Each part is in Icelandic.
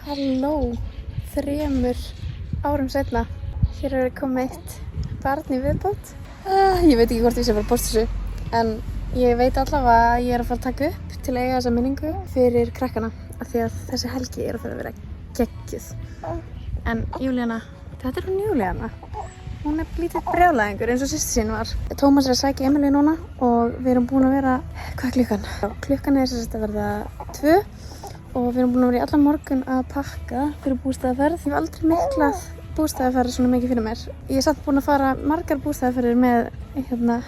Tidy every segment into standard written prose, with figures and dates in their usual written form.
Halló, 3 árum seinna. Hér er komið eitt barn í viðbót. Ég veit ekki hvort ég sé bara að posta þessu, en ég veit allavega að ég er að fara að taka upp til að eiga þessa minningu fyrir krakkana, af því að þessi helgi er að fara að vera geggjuð. En Júlíana, þetta er hún Júlíana. Hún er lítið brjálæðingur eins og systir sín var. Tómas er að sækja Emilíu núna og við erum búin að vera, hvað er klukkan? Klukkan er sem sagt að verða 2 og við erum búin að vera í allan morgun að pakka fyrir bústaðaferð. Ég hef aldrei miklað bústaðaferð svona mikið fyrir mér. Ég er samt búin að fara margar bústaðaferðir með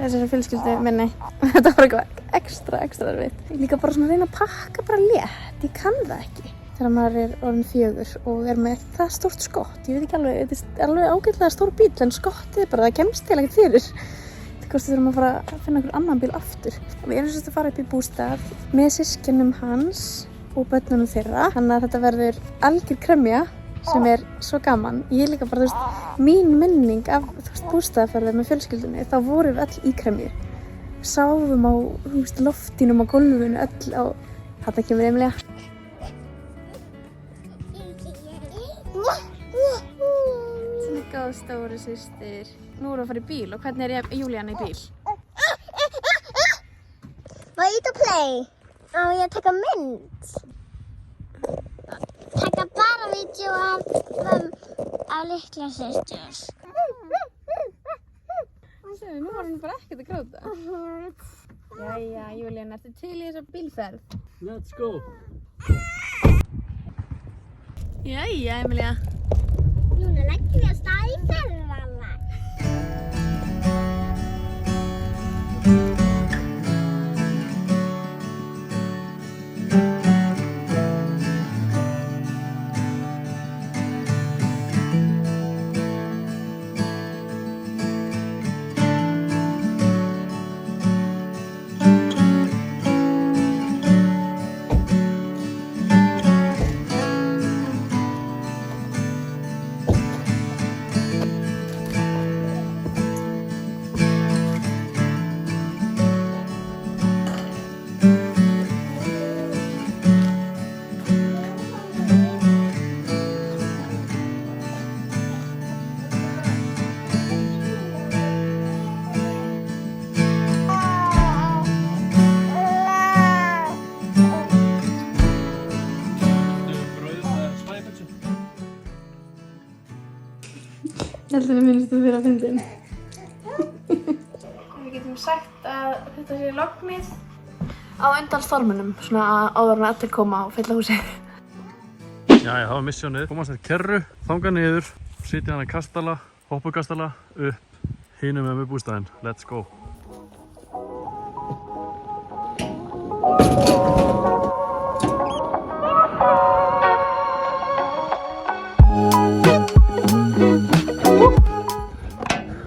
þessari fjölskyldu minni. Þetta var eitthvað ekstra erfitt. Ég líka bara svona að reyna að pakka bara létt. Ég kann það ekki. Þegar maður er orðin 4 og er með það stórt skott. Ég veit ekki alveg, þetta er alveg ágætlega stór bíl, en skottið er bara, það kemst til ekkert fyrir. Það kosti þurfum að fara að finna einhver annan bíl aftur. Við erum svolítið að fara upp í bústað með systkinum hans og börnunum þeirra. Þannig að þetta verður algjör kremja sem er svo gaman. Ég er líka bara, mín minning af bústaðaferðir með fjölskyldunni, þá vorum við öll í kremju. Sáum á loftinum á gólfinu öll á, þetta kemur Emilía. Góð stóri systir. Nú erum við að fara í bíl og hvernig er Júlíana í bíl? Má ég play? Á ég að taka mynd? Taka bara vídeo af litla systurs. Nú var hún bara ekkert að gráta. Jæja, Júlíana, ertu til í þessa bílferð? Let's go! Jæja, Emilía. Núna leggjum við að stað í ferðalag. Ég held að við minnst að vera að fyndin. Við getum sagt að þetta sé lognið á undan stormunum, svona áður en allir koma og fylla húsið. Jæja, það var missjónið. Komast þér kerru, þanga niður, sitja hana í kastala, hoppukastala, upp, hinum með bústaðinn. Let's go!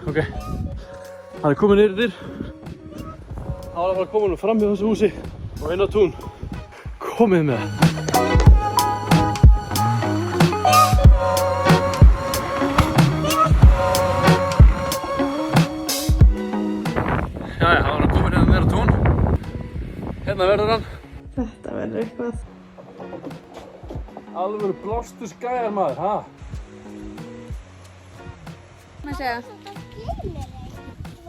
Ok, það er komið niður. Það var að fara að koma nú fram í þessu húsi og inn á tún. Komið með það. Jæja, það var að koma hérna niður á tún. Hérna verður hann. Þetta verður eitthvað. Alveg blástur skæjar maður, ha? Má ég segja?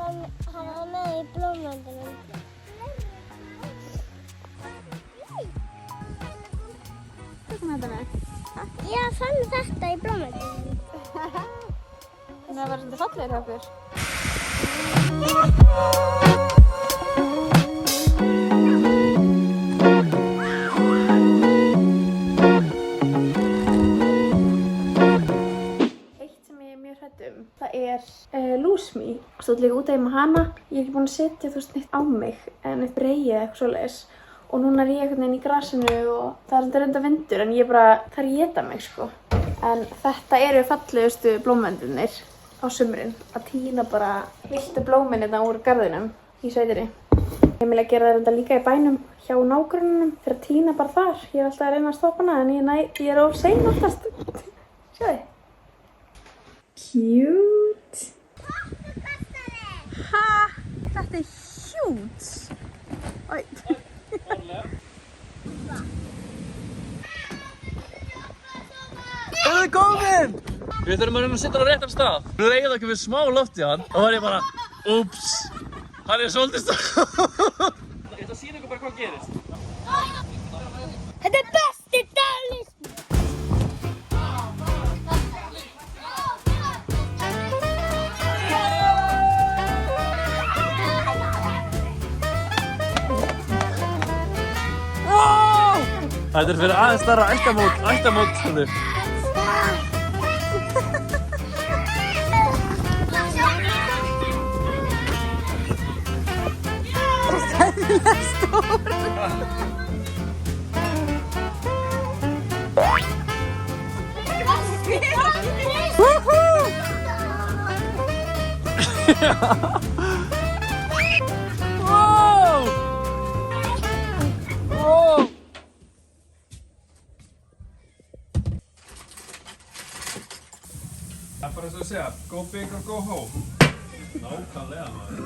Hann var með í blómvöndunum. Hvað kom þetta með? Ég fann þetta í blómvöndunum. Þannig að það var svolítið fallegur hjá okkur. Það er Lúsmi. Stóð líka út að heima hana. Ég er ekki búin að setja neitt á mig en eitt breið eða eitthvað svoleiðis. Og núna er ég einhvern veginn í grasinu og það er reynda vindur en ég bara, það er að éta mig sko. En þetta eru fallegustu blómvendurnir á sumrin. Að tína bara viltu blómin þetta úr garðinum í sveitinni. Ég vil að gera þetta líka í bænum hjá nágrönnunum fyrir að tína bara þar. Ég er alltaf að reyna að stoppa hana en ég er of sein oftast. Sjáðu. Cute. Ha, þetta er huge. Oj. þið komin! Við þurfum að reyna að setja hann á réttan stað. Nú eigið ekki við smá loft í hann. Þá var ég bara, úps, hann er svolítið stað. Ég ætla að sýna ykkur bara hvað gerist. Þetta er besti dagur! Þetta er fyrir aðeins starra ættamót stundu. Það er bara eins og að segja, go big or go home. Nákvæmlega maður.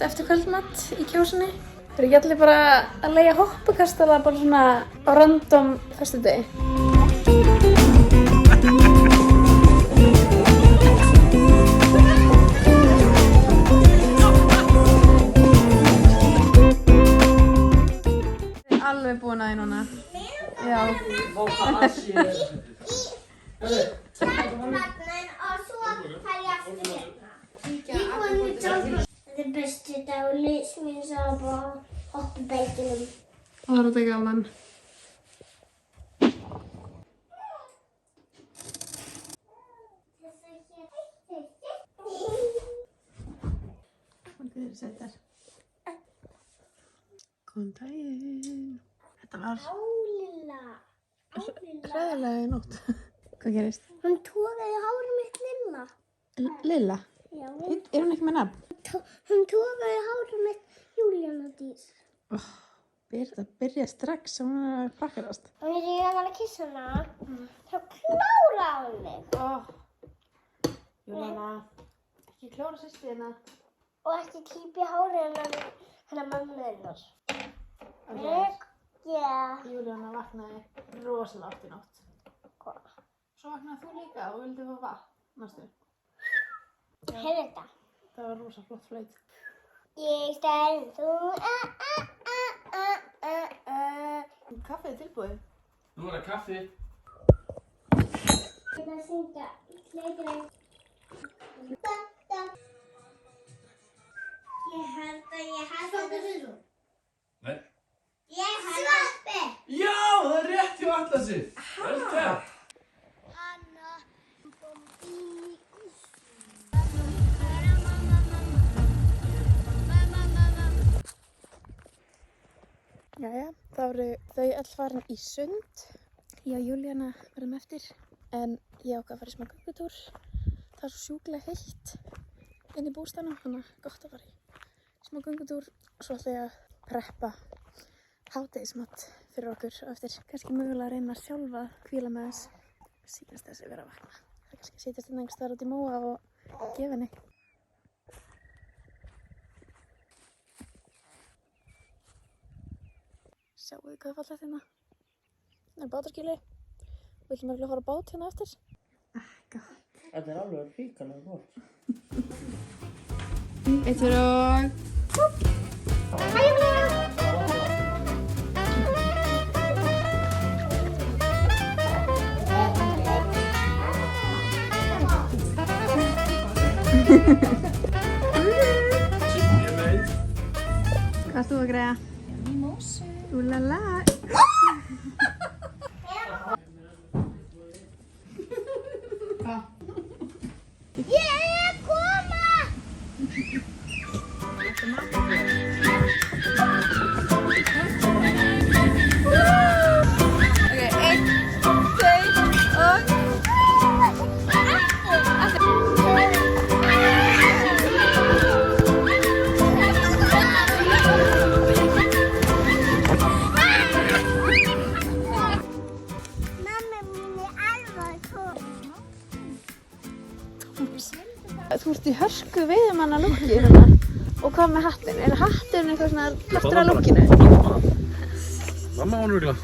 Eftir kvöldmatt í Kjósinni. Það er ekki allir bara að leigja hoppukastala bara svona á random föstudegi. Ég er alveg búin að því núna. Já. Þetta er besti dagur lífs míns að bara hoppa í beitunum. Og það er þetta gaman. Hvað er þetta? Góðan daginn. Þetta var hræðilega í nótt. Hvað gerist? Hún togaði hárið mitt Lilla. Lilla? Já. Er hún ekki með nafn? Hún togaði hárið mitt Júlíana Dís. Það byrja strax og hún er að frakkarast. Og þegar ég var að kissa hana, þá kláraði hún mig. Júlíana, ekki klóra systur þína. Og ekki klípa í hárið hennar mömmu hennar. Júlíana vaknaði rosalega oft í nótt. Hvað? Svo vaknaði þú líka og vildi fá vatn, næstu. Heyrðu þetta. Það var rosa flott flaut. Ég stend þú Kaffið er tilbúið. Nú er það kaffi. Ég ætla að syngja leikreik. Ég held að ég held að þetta er Nei. Ég held að Sveppi! Já, það er rétt hjá Atlasi. Vel gert. Anna Bombi Jæja, þá eru þau öll farin í sund. Ég og Júlíana verðum eftir. En ég ákvað að fara í smá göngutúr. Það er svo sjúklega heitt inn í bústaðnum, þannig að gott að fara í smá göngutúr. Svo ætla ég að preppa hádegismat fyrir okkur og eftir. Kannski mögulega að reyna sjálf að hvíla með þess. Sýnast þessi vera að vakna. Það er kannski að sitjast inn einhvers staðar út í móa og gefa henni. Sjáu þið hvað er fallegt hérna? Það er bátarskýli. Við ætlum að fara á bát hérna eftir. Gott. Þetta er alveg ríkalega gott. Eitt fyrir og... Hvað ert þú að greiða? Mimosa. Úlala. Ég er að koma! ert í hörku veiðimanna lúkki hérna. Og hvað með hattinn? Er hattinn eitthvað svona partur af lúkkinu? Mamma var nörgulega.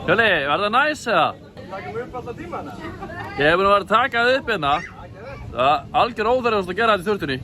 Hjóli, var það næs eða? Takum upp alltaf tímana? Ég hef búin að vera að taka það upp hérna. Það er algjör óþarfast að gera þetta í þurrtunni.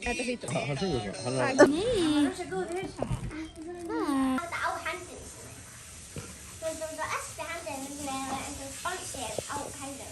Þetta hlýtur. Hann sögur svona. Hann er svo góður hausar. Þetta á hendinu. Þú veist, þú espi hendinu eins og sponsir á hendinu.